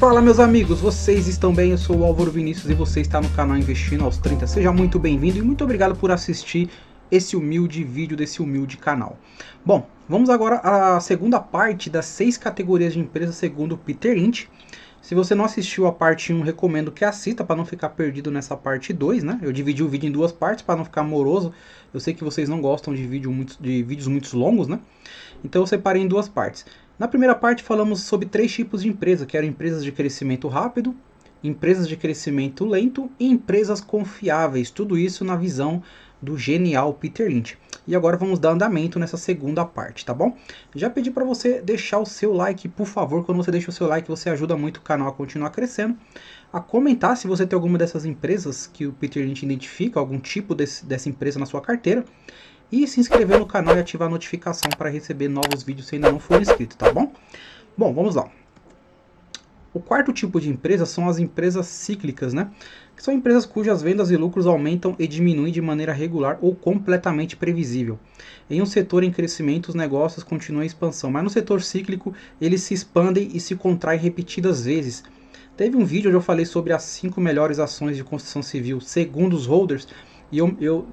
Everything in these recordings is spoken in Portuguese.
Fala meus amigos, vocês estão bem? Eu sou o Álvaro Vinícius e você está no canal Investindo aos 30. Seja muito bem-vindo e muito obrigado por assistir esse humilde vídeo desse humilde canal. Bom, vamos agora à segunda parte das 6 categorias de empresas segundo o Peter Lynch. Se você não assistiu a parte 1, recomendo que assista para não ficar perdido nessa parte 2, né? Eu dividi o vídeo em duas partes para não ficar moroso. Eu sei que vocês não gostam de vídeos muito longos, né? Então eu separei em duas partes. Na primeira parte falamos sobre 3 tipos de empresa, que eram empresas de crescimento rápido, empresas de crescimento lento e empresas confiáveis. Tudo isso na visão do genial Peter Lynch. E agora vamos dar andamento nessa segunda parte, tá bom? Já pedi para você deixar o seu like, por favor. Quando você deixa o seu like, você ajuda muito o canal a continuar crescendo. A comentar se você tem alguma dessas empresas que o Peter Lynch identifica, algum tipo dessa empresa na sua carteira. E se inscrever no canal e ativar a notificação para receber novos vídeos se ainda não for inscrito, tá bom? Bom, vamos lá. O quarto tipo de empresa são as empresas cíclicas, né? Que são empresas cujas vendas e lucros aumentam e diminuem de maneira regular ou completamente previsível. Em um setor em crescimento, os negócios continuam em expansão, mas no setor cíclico, eles se expandem e se contraem repetidas vezes. Teve um vídeo onde eu falei sobre as 5 melhores ações de construção civil segundo os holders, e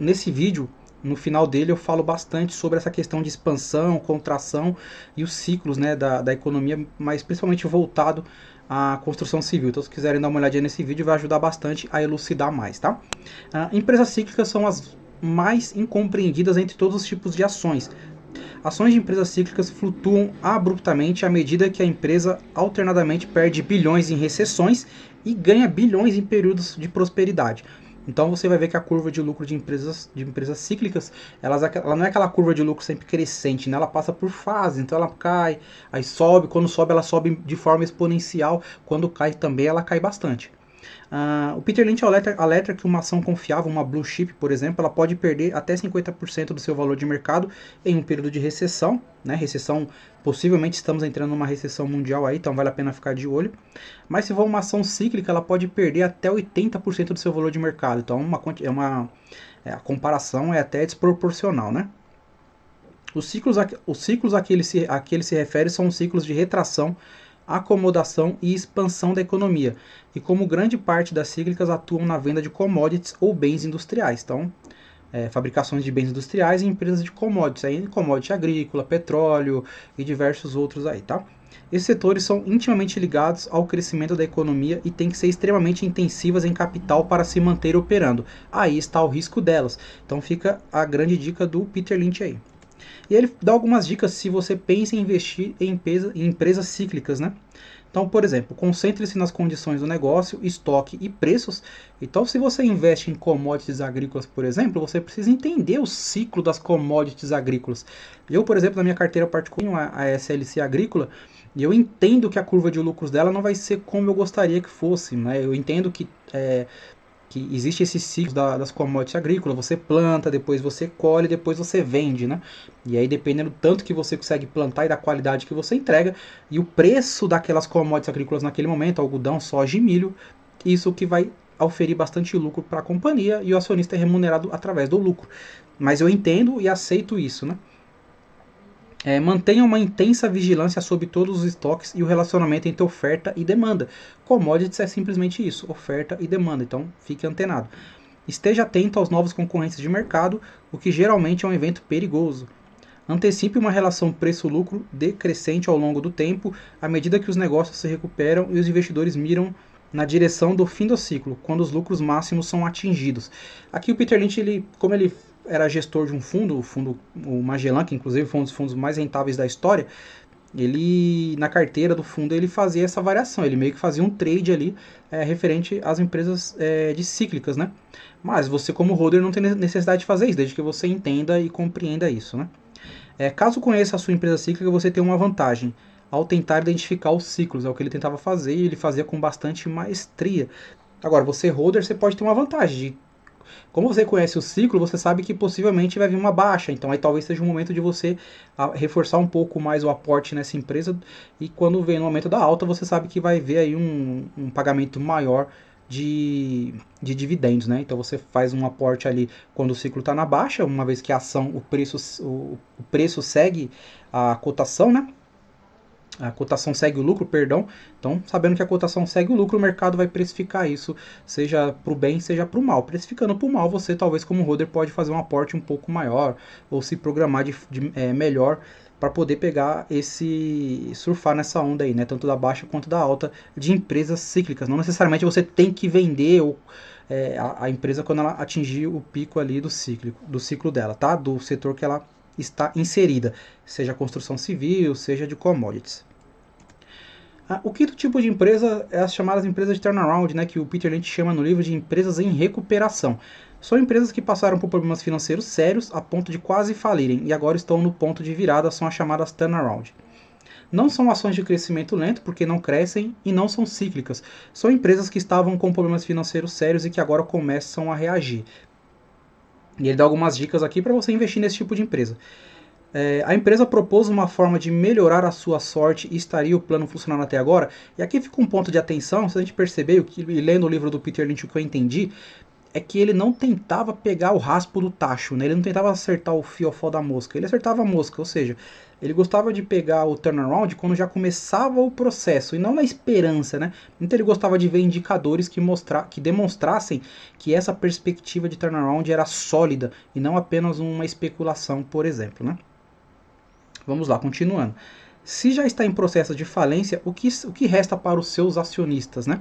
nesse vídeo, no final dele, eu falo bastante sobre essa questão de expansão, contração e os ciclos, né, da economia, mas principalmente voltado à construção civil. Então, se quiserem dar uma olhadinha nesse vídeo, vai ajudar bastante a elucidar mais, tá? Empresas cíclicas são as mais incompreendidas entre todos os tipos de ações. Ações de empresas cíclicas flutuam abruptamente à medida que a empresa alternadamente perde bilhões em recessões e ganha bilhões em períodos de prosperidade. Então você vai ver que a curva de lucro de empresas cíclicas, ela não é aquela curva de lucro sempre crescente, né? Ela passa por fases, então ela cai, aí sobe, quando sobe ela sobe de forma exponencial, quando cai também ela cai bastante. O Peter Lynch alerta que uma ação confiável, uma blue chip, por exemplo, ela pode perder até 50% do seu valor de mercado em um período de recessão, né? Recessão, possivelmente estamos entrando numa recessão mundial aí, então vale a pena ficar de olho. Mas se for uma ação cíclica, ela pode perder até 80% do seu valor de mercado, então a comparação é até desproporcional, né? Os ciclos a que ele se refere são ciclos de retração, acomodação e expansão da economia, e como grande parte das cíclicas atuam na venda de commodities ou bens industriais. Então, fabricações de bens industriais e empresas de commodities, aí commodity agrícola, petróleo e diversos outros aí, tá? Esses setores são intimamente ligados ao crescimento da economia e têm que ser extremamente intensivas em capital para se manter operando. Aí está o risco delas. Então fica a grande dica do Peter Lynch aí. E ele dá algumas dicas se você pensa em investir em empresas cíclicas, né? Então, por exemplo, concentre-se nas condições do negócio, estoque e preços. Então, se você investe em commodities agrícolas, por exemplo, você precisa entender o ciclo das commodities agrícolas. Eu, por exemplo, na minha carteira particular, a SLC Agrícola, e eu entendo que a curva de lucros dela não vai ser como eu gostaria que fosse, né? Eu entendo que existe esse ciclo das commodities agrícolas, você planta, depois você colhe, depois você vende, né? E aí dependendo do tanto que você consegue plantar e da qualidade que você entrega, e o preço daquelas commodities agrícolas naquele momento, algodão, soja e milho, isso que vai oferir bastante lucro para a companhia e o acionista é remunerado através do lucro. Mas eu entendo e aceito isso, né? Mantenha uma intensa vigilância sobre todos os estoques e o relacionamento entre oferta e demanda. Commodities é simplesmente isso, oferta e demanda, então fique antenado. Esteja atento aos novos concorrentes de mercado, o que geralmente é um evento perigoso. Antecipe uma relação preço-lucro decrescente ao longo do tempo, à medida que os negócios se recuperam e os investidores miram na direção do fim do ciclo, quando os lucros máximos são atingidos. Aqui o Peter Lynch, como ele era gestor de um fundo, o Magellan, que inclusive foi um dos fundos mais rentáveis da história, ele, na carteira do fundo, ele fazia essa variação, ele meio que fazia um trade ali, referente às empresas de cíclicas, né? Mas você como holder não tem necessidade de fazer isso, desde que você entenda e compreenda isso, né? Caso conheça a sua empresa cíclica, você tem uma vantagem ao tentar identificar os ciclos, é o que ele tentava fazer e ele fazia com bastante maestria. Agora, você holder, você pode ter uma vantagem como você conhece o ciclo, você sabe que possivelmente vai vir uma baixa, então aí talvez seja um momento de você reforçar um pouco mais o aporte nessa empresa, e quando vem no momento da alta, você sabe que vai ver aí um pagamento maior de dividendos, né? Então você faz um aporte ali quando o ciclo está na baixa, uma vez que a ação, o preço segue a cotação, né? A cotação segue o lucro, perdão. Então, sabendo que a cotação segue o lucro, o mercado vai precificar isso, seja para o bem, seja para o mal. Precificando para o mal, você talvez como holder pode fazer um aporte um pouco maior, ou se programar melhor para poder pegar surfar nessa onda aí, né? Tanto da baixa quanto da alta de empresas cíclicas. Não necessariamente você tem que vender a empresa quando ela atingir o pico ali do ciclo dela, tá? Do setor que ela está inserida, seja construção civil, seja de commodities. O quinto tipo de empresa é as chamadas empresas de turnaround, né, que o Peter Lynch chama no livro de empresas em recuperação. São empresas que passaram por problemas financeiros sérios a ponto de quase falirem e agora estão no ponto de virada, são as chamadas turnaround. Não são ações de crescimento lento, porque não crescem e não são cíclicas. São empresas que estavam com problemas financeiros sérios e que agora começam a reagir. E ele dá algumas dicas aqui para você investir nesse tipo de empresa. A empresa propôs uma forma de melhorar a sua sorte e estaria o plano funcionando até agora? E aqui fica um ponto de atenção, se a gente perceber, e lendo o livro do Peter Lynch, o que eu entendi, é que ele não tentava pegar o raspo do tacho, né? Ele não tentava acertar o fiofó da mosca, ele acertava a mosca, ou seja, ele gostava de pegar o turnaround quando já começava o processo, e não na esperança, né? Então ele gostava de ver indicadores que demonstrassem que essa perspectiva de turnaround era sólida, e não apenas uma especulação, por exemplo, né? Vamos lá, continuando. Se já está em processo de falência, o que resta para os seus acionistas, né?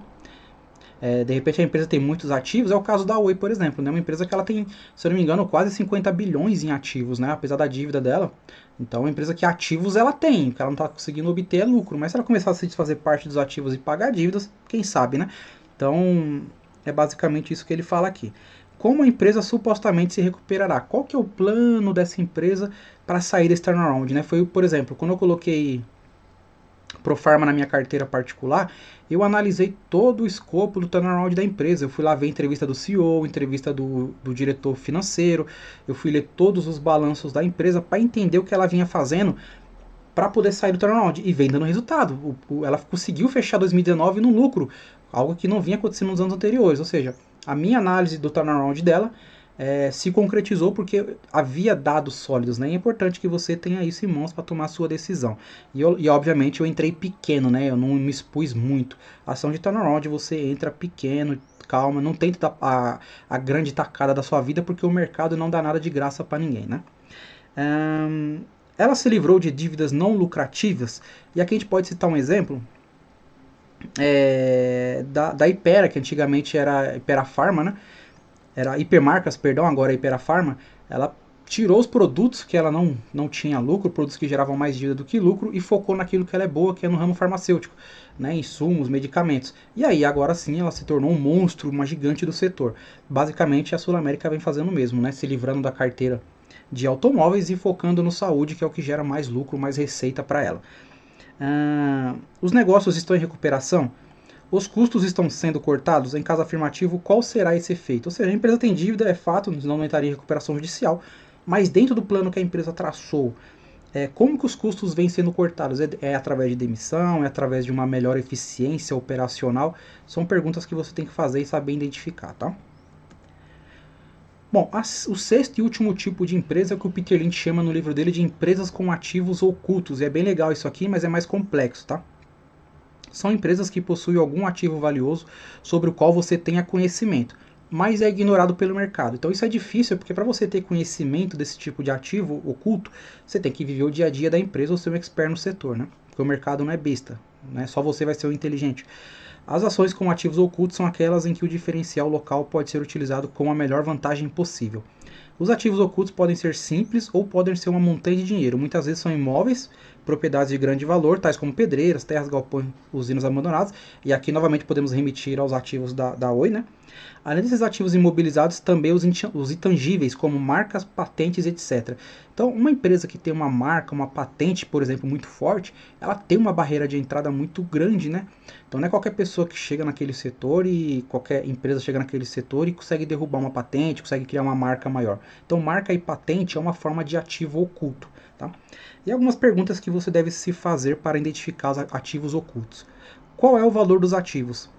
De repente a empresa tem muitos ativos, é o caso da Oi, por exemplo, né? Uma empresa que ela tem, se eu não me engano, quase 50 bilhões em ativos, né? Apesar da dívida dela. Então, é uma empresa que ativos ela tem, que ela não está conseguindo obter lucro. Mas se ela começar a se desfazer parte dos ativos e pagar dívidas, quem sabe, né? Então, é basicamente isso que ele fala aqui. Como a empresa supostamente se recuperará? Qual que é o plano dessa empresa para sair desse turnaround, né? Foi, por exemplo, quando eu coloquei Profarma na minha carteira particular, eu analisei todo o escopo do turnaround da empresa. Eu fui lá ver entrevista do CEO, entrevista do diretor financeiro, eu fui ler todos os balanços da empresa para entender o que ela vinha fazendo para poder sair do turnaround. E vem dando resultado. Ela conseguiu fechar 2019 no lucro, algo que não vinha acontecendo nos anos anteriores. Ou seja, a minha análise do turnaround dela se concretizou porque havia dados sólidos, né? É importante que você tenha isso em mãos para tomar a sua decisão. E obviamente eu entrei pequeno, né? Eu não me expus muito. A ação de turnaround você entra pequeno, calma, não tente dar a grande tacada da sua vida porque o mercado não dá nada de graça para ninguém, né? Ela se livrou de dívidas não lucrativas, e aqui a gente pode citar um exemplo da Hypera, que antigamente era Hypera Pharma, né? Era Hipermarcas, perdão, agora é Hypera Pharma. Ela tirou os produtos que ela não tinha lucro, produtos que geravam mais dívida do que lucro, e focou naquilo que ela é boa, que é no ramo farmacêutico, né? Insumos, medicamentos. E aí, agora sim, ela se tornou um monstro, uma gigante do setor. Basicamente, a Sul América vem fazendo o mesmo, né? Se livrando da carteira de automóveis e focando no saúde, que é o que gera mais lucro, mais receita para ela. Os negócios estão em recuperação? Os custos estão sendo cortados? Em caso afirmativo, qual será esse efeito? Ou seja, a empresa tem dívida, é fato, não entraria em recuperação judicial, mas dentro do plano que a empresa traçou, como que os custos vêm sendo cortados? É através de demissão? É através de uma melhor eficiência operacional? São perguntas que você tem que fazer e saber identificar, tá? Bom, o sexto e último tipo de empresa é o que o Peter Lynch chama no livro dele de empresas com ativos ocultos. E é bem legal isso aqui, mas é mais complexo, tá? São empresas que possuem algum ativo valioso sobre o qual você tenha conhecimento, mas é ignorado pelo mercado. Então isso é difícil, porque para você ter conhecimento desse tipo de ativo oculto, você tem que viver o dia a dia da empresa ou ser um expert no setor, né? Porque o mercado não é besta, né? Só você vai ser o inteligente. As ações com ativos ocultos são aquelas em que o diferencial local pode ser utilizado com a melhor vantagem possível. Os ativos ocultos podem ser simples ou podem ser uma montanha de dinheiro. Muitas vezes são imóveis, propriedades de grande valor, tais como pedreiras, terras, galpões, usinas abandonadas. E aqui novamente podemos remitir aos ativos da Oi, né? Além desses ativos imobilizados, também os intangíveis, como marcas, patentes, etc. Então, uma empresa que tem uma marca, uma patente, por exemplo, muito forte, ela tem uma barreira de entrada muito grande, né? Então, não é qualquer pessoa que chega naquele setor e qualquer empresa chega naquele setor e consegue derrubar uma patente, consegue criar uma marca maior. Então, marca e patente é uma forma de ativo oculto, tá? E algumas perguntas que você deve se fazer para identificar os ativos ocultos. Qual é o valor dos ativos?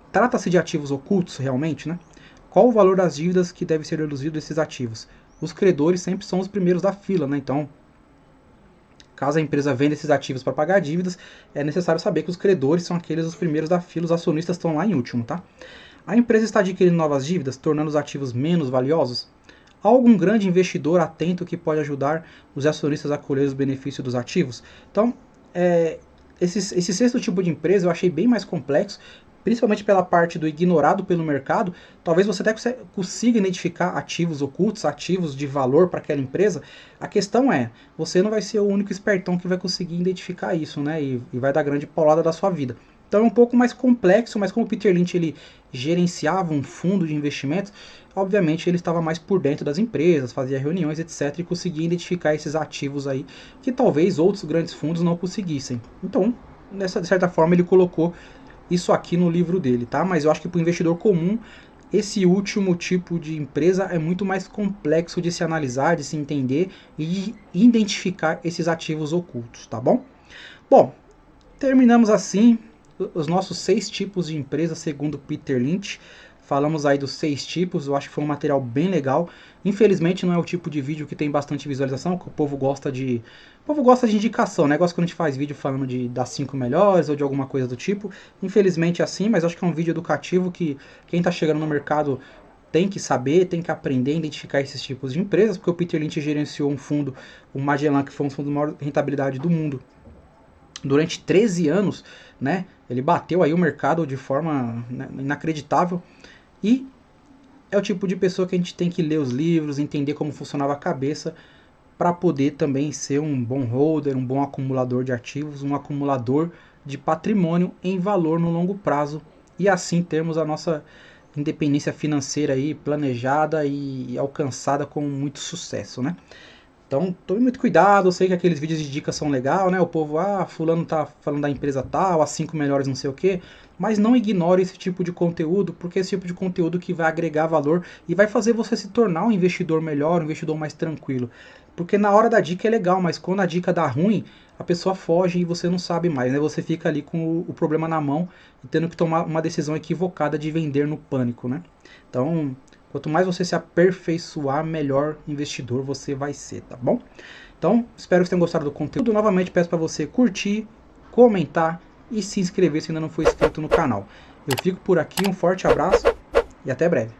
Trata-se de ativos ocultos, realmente, né? Qual o valor das dívidas que deve ser deduzido desses ativos? Os credores sempre são os primeiros da fila, né? Então, caso a empresa venda esses ativos para pagar dívidas, é necessário saber que os credores são aqueles os primeiros da fila, os acionistas estão lá em último, tá? A empresa está adquirindo novas dívidas, tornando os ativos menos valiosos? Há algum grande investidor atento que pode ajudar os acionistas a colher os benefícios dos ativos? Então, esse sexto tipo de empresa eu achei bem mais complexo, principalmente pela parte do ignorado pelo mercado. Talvez você até consiga identificar ativos ocultos, ativos de valor para aquela empresa. A questão é, você não vai ser o único espertão que vai conseguir identificar isso, né? E vai dar grande paulada da sua vida. Então é um pouco mais complexo, mas como o Peter Lynch ele gerenciava um fundo de investimentos, obviamente ele estava mais por dentro das empresas, fazia reuniões, etc. e conseguia identificar esses ativos aí que talvez outros grandes fundos não conseguissem. Então, de certa forma, ele colocou isso aqui no livro dele, tá? Mas eu acho que para o investidor comum, esse último tipo de empresa é muito mais complexo de se analisar, de se entender e de identificar esses ativos ocultos, tá bom? Bom, terminamos assim os nossos 6 tipos de empresa segundo Peter Lynch. Falamos aí dos 6 tipos, eu acho que foi um material bem legal. Infelizmente não é o tipo de vídeo que tem bastante visualização, que o povo gosta de... O povo gosta de indicação, né? Gosta quando a gente faz vídeo falando das 5 melhores ou de alguma coisa do tipo. Infelizmente é assim, mas eu acho que é um vídeo educativo que quem está chegando no mercado tem que saber, tem que aprender a identificar esses tipos de empresas, porque o Peter Lynch gerenciou um fundo, o Magellan, que foi um fundo de maior rentabilidade do mundo, durante 13 anos, né? Ele bateu aí o mercado de forma, né, inacreditável. E é o tipo de pessoa que a gente tem que ler os livros, entender como funcionava a cabeça, para poder também ser um bom holder, um bom acumulador de ativos, um acumulador de patrimônio em valor no longo prazo, e assim termos a nossa independência financeira aí planejada e alcançada com muito sucesso, né? Então, tome muito cuidado, eu sei que aqueles vídeos de dicas são legais, né? O povo, fulano tá falando da empresa tal, as 5 melhores não sei o quê, mas não ignore esse tipo de conteúdo, porque é esse tipo de conteúdo que vai agregar valor e vai fazer você se tornar um investidor melhor, um investidor mais tranquilo. Porque na hora da dica é legal, mas quando a dica dá ruim, a pessoa foge e você não sabe mais, né? Você fica ali com o problema na mão e tendo que tomar uma decisão equivocada de vender no pânico, né? Então, quanto mais você se aperfeiçoar, melhor investidor você vai ser, tá bom? Então, espero que vocês tenham gostado do conteúdo. Novamente, peço para você curtir, comentar e se inscrever se ainda não for inscrito no canal. Eu fico por aqui, um forte abraço e até breve.